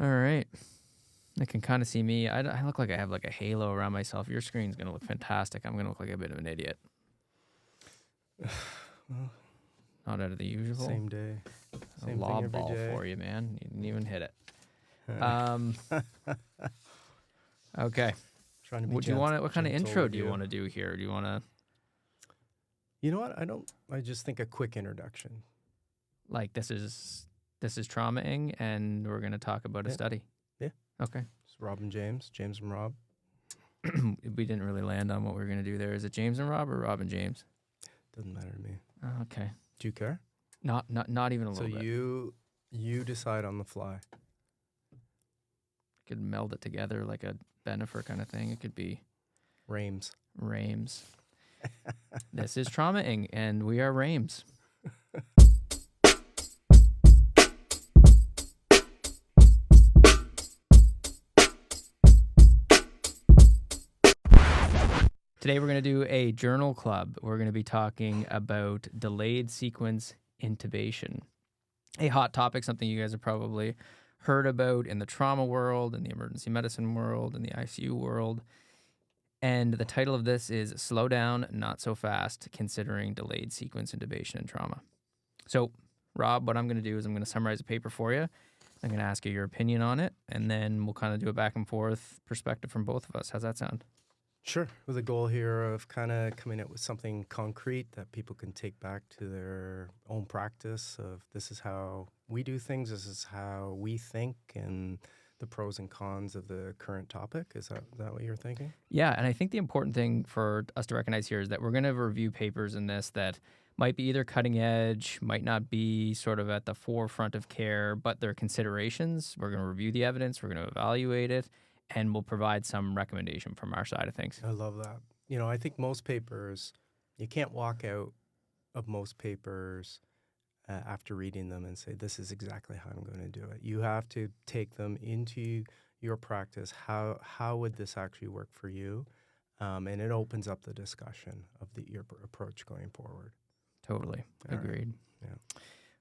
All right. I can kind of see me. I look like I have like a halo around myself. Your screen's going to look fantastic. I'm going to look like a bit of an idiot. Well, Not out of the usual. same day. A Same thing lob every ball day. for you, man. You didn't even hit it. Okay. Trying to be What do you want? What kind of gentle intro with do you want to do here? Do you want to You know what? I just think a quick introduction. like this is traumaing, and we're going to talk about a Yeah. study. Yeah. Okay. It's Rob and James and Rob. We didn't really land on what we were going to do there. Is it James and Rob or Rob and James? Doesn't matter to me. Oh, okay. Do you care? Not even a So little bit. you decide on the fly. Could meld it together like a Benefer kind of thing. It could be Rames. Rames. This is Traumaing, and we are Rames. Today we're going to do a journal club. We're going to be talking about delayed sequence intubation. A hot topic, something you guys have probably heard about in the trauma world, in the emergency medicine world, in the ICU world. And the title of this is Slow Down, Not So Fast, Considering Delayed Sequence Intubation and Trauma. So, Rob, what I'm going to do is I'm going to summarize a paper for you. I'm going to ask you your opinion on it, and then we'll kind of do a back and forth perspective from both of us. How's that sound? Sure. With a goal here of kind of coming out with something concrete that people can take back to their own practice of this is how we do things, this is how we think, and the pros and cons of the current topic. Is that what you're thinking? Yeah, and I think the important thing for us to recognize here is that we're going to review papers in this that might be either cutting edge, might not be sort of at the forefront of care, but they're considerations. We're going to review the evidence, we're going to evaluate it, and we'll provide some recommendation from our side of things. I love that. You know, I think most papers, you can't walk out of most papers after reading them and say, this is exactly how I'm going to do it. You have to take them into your practice. How would this actually work for you? And it opens up the discussion of your approach going forward. Totally. All right. Agreed. Yeah.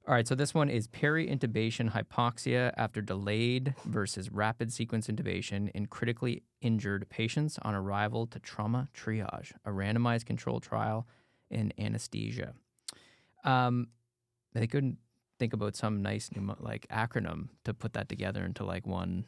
All right, so this one is peri-intubation hypoxia after delayed versus rapid sequence intubation in critically injured patients on arrival to trauma triage, a randomized controlled trial in anesthesia. They couldn't think about some nice acronym to put that together into like one.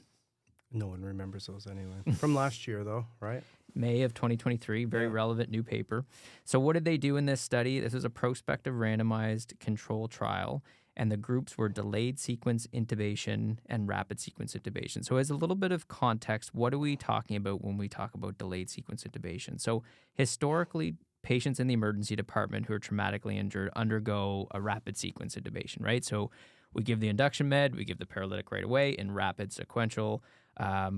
No one remembers those anyway. From last year, though, right? May of 2023, very relevant new paper. So what did they do in this study? This was a prospective randomized control trial, and the groups were delayed sequence intubation and rapid sequence intubation. So as a little bit of context, what are we talking about when we talk about delayed sequence intubation? So historically, patients in the emergency department who are traumatically injured undergo a rapid sequence intubation, right? So we give the induction med, we give the paralytic right away in rapid sequential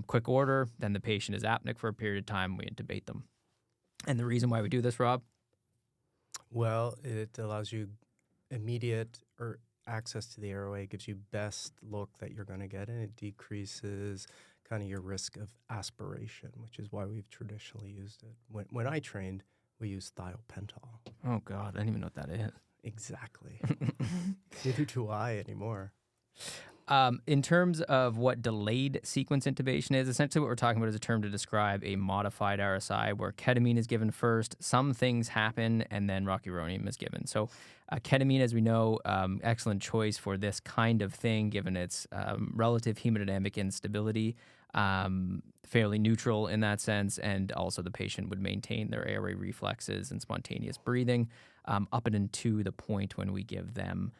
quick order, then the patient is apneic for a period of time, we intubate them. And the reason why we do this, Rob? Well, it allows you immediate access to the airway, gives you best look that you're going to get, and it decreases kind of your risk of aspiration, which is why we've traditionally used it. When I trained, we used thiopental. Oh, God, I don't even know what that is. Exactly. Neither do I anymore. In terms of what delayed sequence intubation is, essentially what we're talking about is a term to describe a modified RSI where ketamine is given first, some things happen, and then rocuronium is given. So ketamine, as we know, excellent choice for this kind of thing given its relative hemodynamic instability, fairly neutral in that sense, and also the patient would maintain their airway reflexes and spontaneous breathing up and into the point when we give them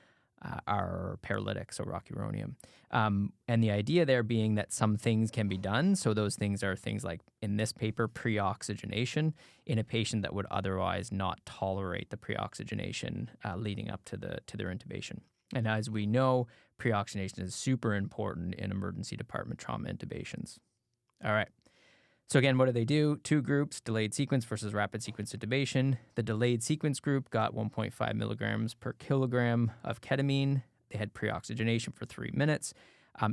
our paralytic, so rocuronium. And the idea there being that some things can be done. So those things are things like, in this paper, pre-oxygenation in a patient that would otherwise not tolerate the pre-oxygenation leading up to their intubation. And as we know, pre-oxygenation is super important in emergency department trauma intubations. All right. So again, what do they do? Two groups, delayed sequence versus rapid sequence intubation. The delayed sequence group got 1.5 milligrams per kilogram of ketamine. They had pre-oxygenation for 3 minutes.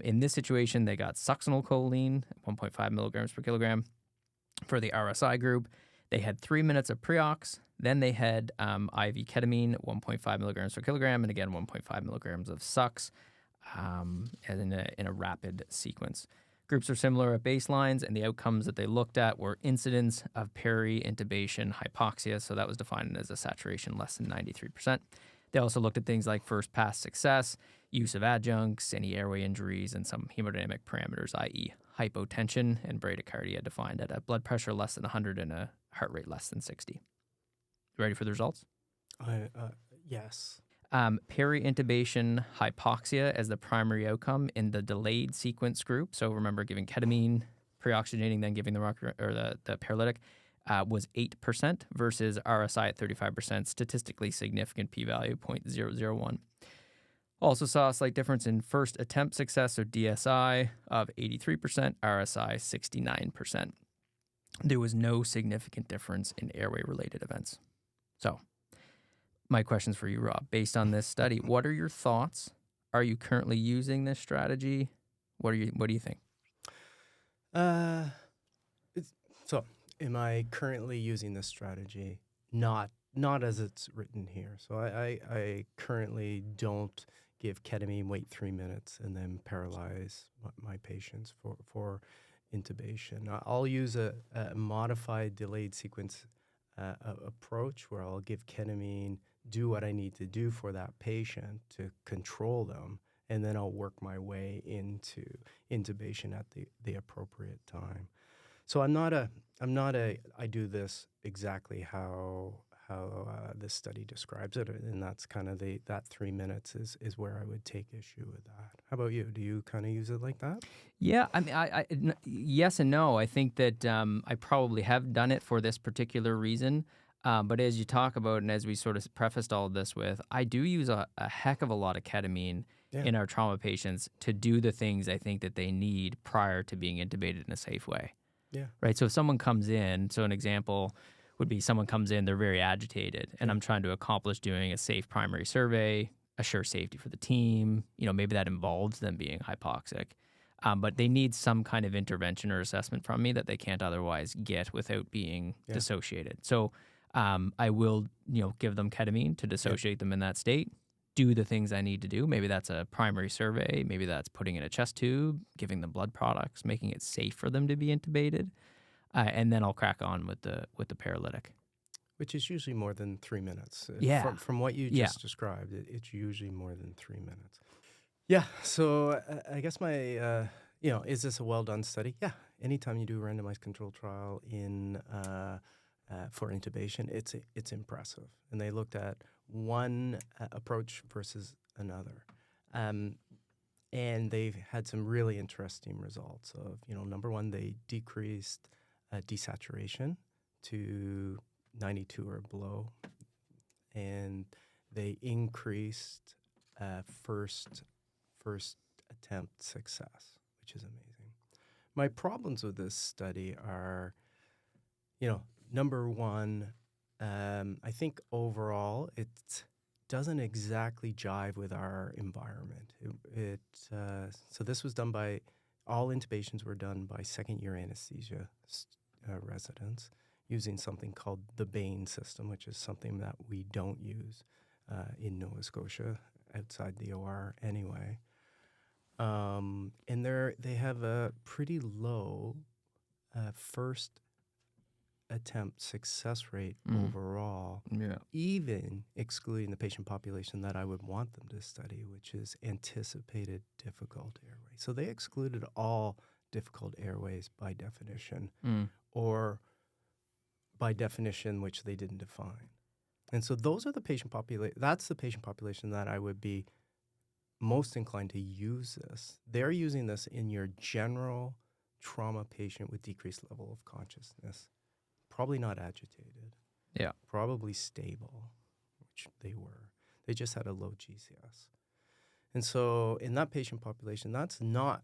In this situation, they got succinylcholine, 1.5 milligrams per kilogram. For the RSI group, they had 3 minutes of pre-ox. Then they had IV ketamine, 1.5 milligrams per kilogram, and again, 1.5 milligrams of sucks. as in a rapid sequence. Groups are similar at baselines, and the outcomes that they looked at were incidence of peri-intubation hypoxia, so that was defined as a saturation less than 93%. They also looked at things like first pass success, use of adjuncts, any airway injuries, and some hemodynamic parameters, i.e. hypotension and bradycardia defined at a blood pressure less than 100 and a heart rate less than 60. Ready for the results? Yes. Peri-intubation hypoxia as the primary outcome in the delayed sequence group. So remember, giving ketamine, pre-oxygenating, then giving the paralytic was 8% versus RSI at 35%. Statistically significant p-value 0.001. Also saw a slight difference in first attempt success, or DSI, of 83%, RSI 69%. There was no significant difference in airway-related events. So, my questions for you, Rob. Based on this study, what are your thoughts? Are you currently using this strategy? What do you think? So, am I currently using this strategy? Not as it's written here. So, I currently don't give ketamine, wait 3 minutes, and then paralyze my patients for intubation. I'll use a modified delayed sequence approach where I'll give ketamine, do what I need to do for that patient to control them, and then I'll work my way into intubation at the appropriate time. So I do this exactly how this study describes it, and that's kind of that 3 minutes is where I would take issue with that. How about you? Do you kind of use it like that? Yeah, I mean, yes and no. I think that I probably have done it for this particular reason. But as you talk about, and as we sort of prefaced all of this with, I do use a heck of a lot of ketamine in our trauma patients to do the things I think that they need prior to being intubated in a safe way. Yeah. Right. So if someone comes in, so an example would be someone comes in, they're very agitated, and I'm trying to accomplish doing a safe primary survey, assure safety for the team. Maybe that involves them being hypoxic. But they need some kind of intervention or assessment from me that they can't otherwise get without being dissociated. So I will, give them ketamine to dissociate them in that state, do the things I need to do. Maybe that's a primary survey. Maybe that's putting in a chest tube, giving them blood products, making it safe for them to be intubated. And then I'll crack on with the paralytic. Which is usually more than 3 minutes. Yeah. From what you just described, it's usually more than 3 minutes. Yeah. So I guess my, is this a well-done study? Yeah. Anytime you do a randomized controlled trial for intubation, it's impressive. And they looked at one approach versus another. And they've had some really interesting results of, number one, they decreased desaturation to 92 or below, and they increased first attempt success, which is amazing. My problems with this study are, number one, I think overall it doesn't exactly jive with our environment. So this was done by, all intubations were done by second-year anesthesia residents using something called the Bain system, which is something that we don't use in Nova Scotia outside the OR anyway. And they have a pretty low first attempt success rate overall, even excluding the patient population that I would want them to study, which is anticipated difficult airways. So they excluded all difficult airways by definition, or by definition which they didn't define. And so those are the patient population. That's the patient population that I would be most inclined to use this. They're using this in your general trauma patient with decreased level of consciousness. Probably not agitated. Yeah. Probably stable, which they were. They just had a low GCS. And so in that patient population, that's not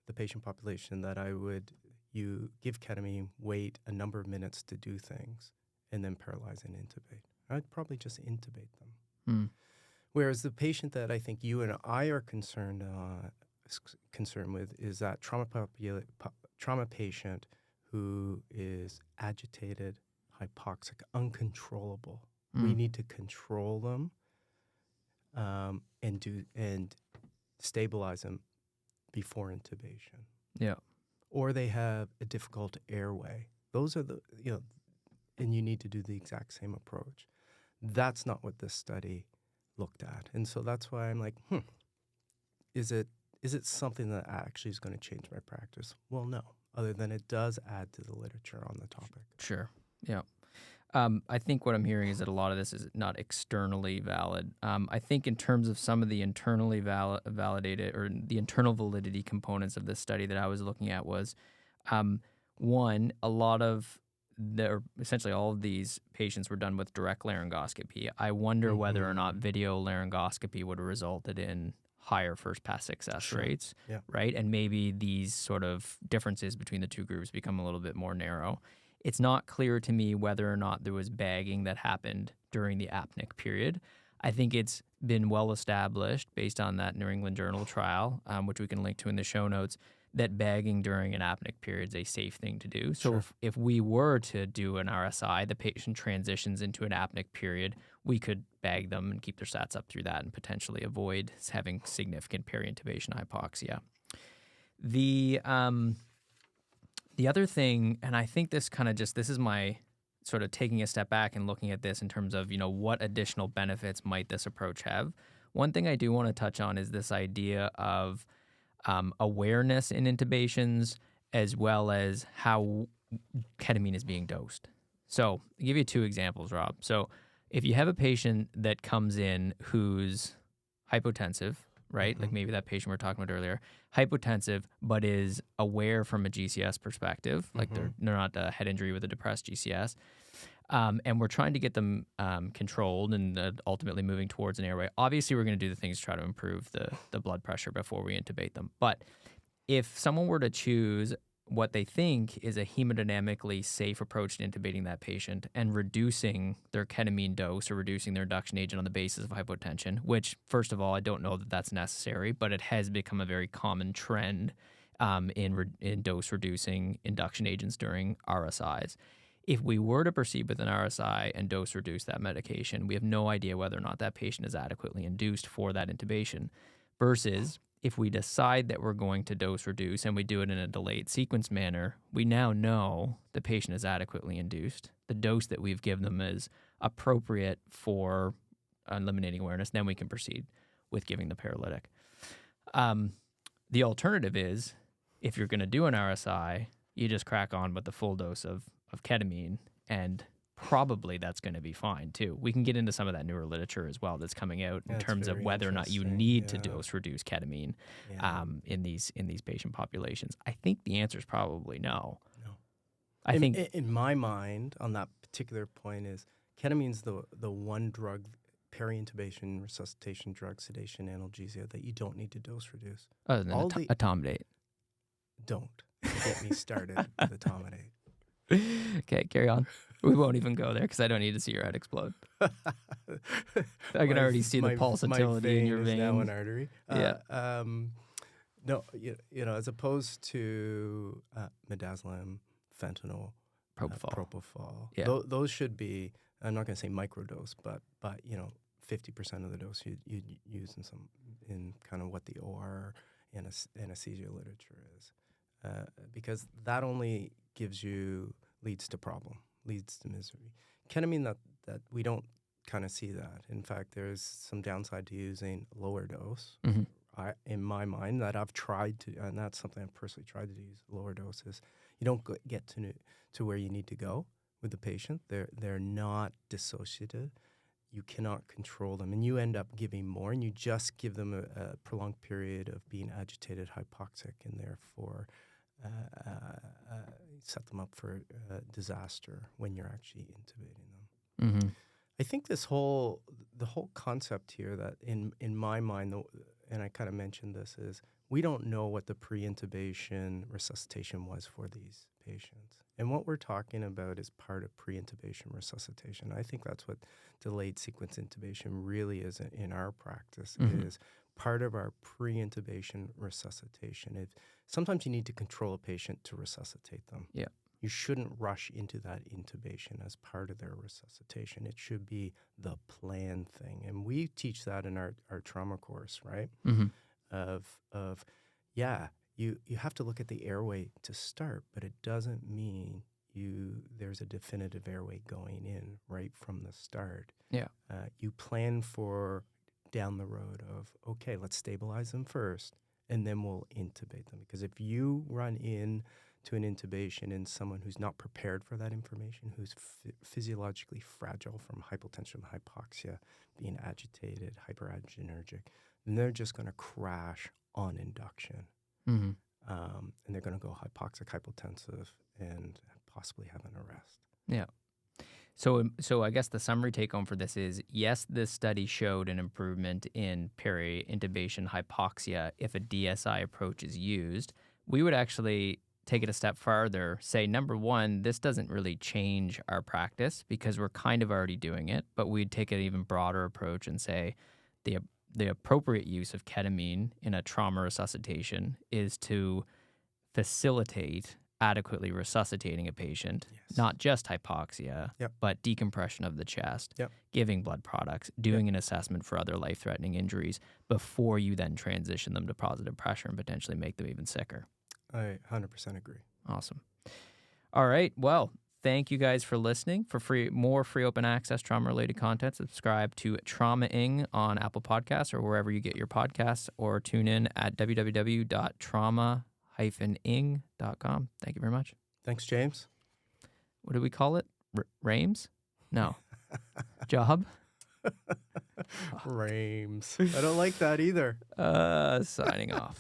the patient population that I would give ketamine, wait a number of minutes to do things, and then paralyze and intubate. I'd probably just intubate them. Whereas the patient that I think you and I are concerned with is that trauma patient who is agitated, hypoxic, uncontrollable. We need to control them and stabilize them before intubation. Yeah. Or they have a difficult airway. Those are and you need to do the exact same approach. That's not what this study looked at. And so that's why I'm like, is it something that actually is going to change my practice? Well, no, other than it does add to the literature on the topic. Sure. Yeah. I think what I'm hearing is that a lot of this is not externally valid. I think in terms of some of the internally validated or the internal validity components of this study that I was looking at was, one, a lot of essentially all of these patients were done with direct laryngoscopy. I wonder whether or not video laryngoscopy would have resulted in higher first pass success rates, right? And maybe these sort of differences between the two groups become a little bit more narrow. It's not clear to me whether or not there was bagging that happened during the apneic period. I think it's been well established based on that New England Journal trial, which we can link to in the show notes, that bagging during an apneic period is a safe thing to do. So if we were to do an RSI, the patient transitions into an apneic period, we could bag them and keep their stats up through that and potentially avoid having significant peri-intubation hypoxia. The other thing, and I think this is my sort of taking a step back and looking at this in terms of, what additional benefits might this approach have. One thing I do want to touch on is this idea of awareness in intubations as well as how ketamine is being dosed. So I'll give you two examples, Rob. So if you have a patient that comes in who's hypotensive, right? Like maybe that patient we were talking about earlier, hypotensive, but is aware from a GCS perspective, like they're not a head injury with a depressed GCS. And we're trying to get them controlled and ultimately moving towards an airway. Obviously, we're going to do the things to try to improve the blood pressure before we intubate them. But if someone were to choose what they think is a hemodynamically safe approach to intubating that patient and reducing their ketamine dose or reducing their induction agent on the basis of hypotension, which, first of all, I don't know that that's necessary, but it has become a very common trend in dose-reducing induction agents during RSIs. If we were to proceed with an RSI and dose reduce that medication, we have no idea whether or not that patient is adequately induced for that intubation. Versus if we decide that we're going to dose reduce and we do it in a delayed sequence manner, we now know the patient is adequately induced. The dose that we've given them is appropriate for eliminating awareness. Then we can proceed with giving the paralytic. The alternative is if you're going to do an RSI, you just crack on with the full dose of ketamine, and probably that's going to be fine too. We can get into some of that newer literature as well that's coming out in terms of whether or not you need to dose reduce ketamine in these patient populations. I think the answer is probably no. I think in my mind on that particular point is ketamine's the one drug, peri-intubation, resuscitation drug, sedation, analgesia that you don't need to dose reduce. Other than etomidate. Don't get me started with etomidate. Okay, carry on. We won't even go there because I don't need to see your head explode. I can already see the pulsatility in your veins. Now an artery. Yeah. No, as opposed to midazolam, fentanyl, propofol. Yeah. Those should be. I'm not going to say microdose, but 50% of the dose you use in kind of what the OR anesthesia literature is, because that only leads to misery. Ketamine, that we don't kind of see that. In fact, there's some downside to using lower dose. In my mind, that I've tried to, and that's something I've personally tried to use lower doses. You don't get to where you need to go with the patient. They're not dissociative. You cannot control them, and you end up giving more, and you just give them a prolonged period of being agitated, hypoxic, and therefore set them up for disaster when you're actually intubating them. I think the whole concept here that in my mind, and I kind of mentioned this, is we don't know what the pre-intubation resuscitation was for these patients. And what we're talking about is part of pre-intubation resuscitation. I think that's what delayed sequence intubation really is in our practice, is part of our pre-intubation resuscitation. Sometimes you need to control a patient to resuscitate them. Yeah. You shouldn't rush into that intubation as part of their resuscitation. It should be the planned thing. And we teach that in our trauma course, right? of yeah, you have to look at the airway to start, but it doesn't mean there's a definitive airway going in right from the start. Yeah. You plan for down the road of, okay, let's stabilize them first, and then we'll intubate them. Because if you run in to an intubation in someone who's not prepared for that information, who's physiologically fragile from hypotension, hypoxia, being agitated, hyperadrenergic, then they're just going to crash on induction. Mm-hmm. And they're going to go hypoxic, hypotensive, and possibly have an arrest. Yeah. So I guess the summary take home for this is, yes, this study showed an improvement in peri-intubation hypoxia if a DSI approach is used. We would actually take it a step farther, say, number one, this doesn't really change our practice because we're kind of already doing it, but we'd take an even broader approach and say the appropriate use of ketamine in a trauma resuscitation is to facilitate adequately resuscitating a patient, not just hypoxia, but decompression of the chest, giving blood products, doing an assessment for other life-threatening injuries before you then transition them to positive pressure and potentially make them even sicker. I 100% agree. Awesome. All right. Well, thank you guys for listening. For more free open access trauma-related content, subscribe to Trauma-ing on Apple Podcasts or wherever you get your podcasts, or tune in at www.trauma-ing.com. Thank you very much. Thanks, James. What do we call it? Rames? No. Job? Rames. I don't like that either. Signing off.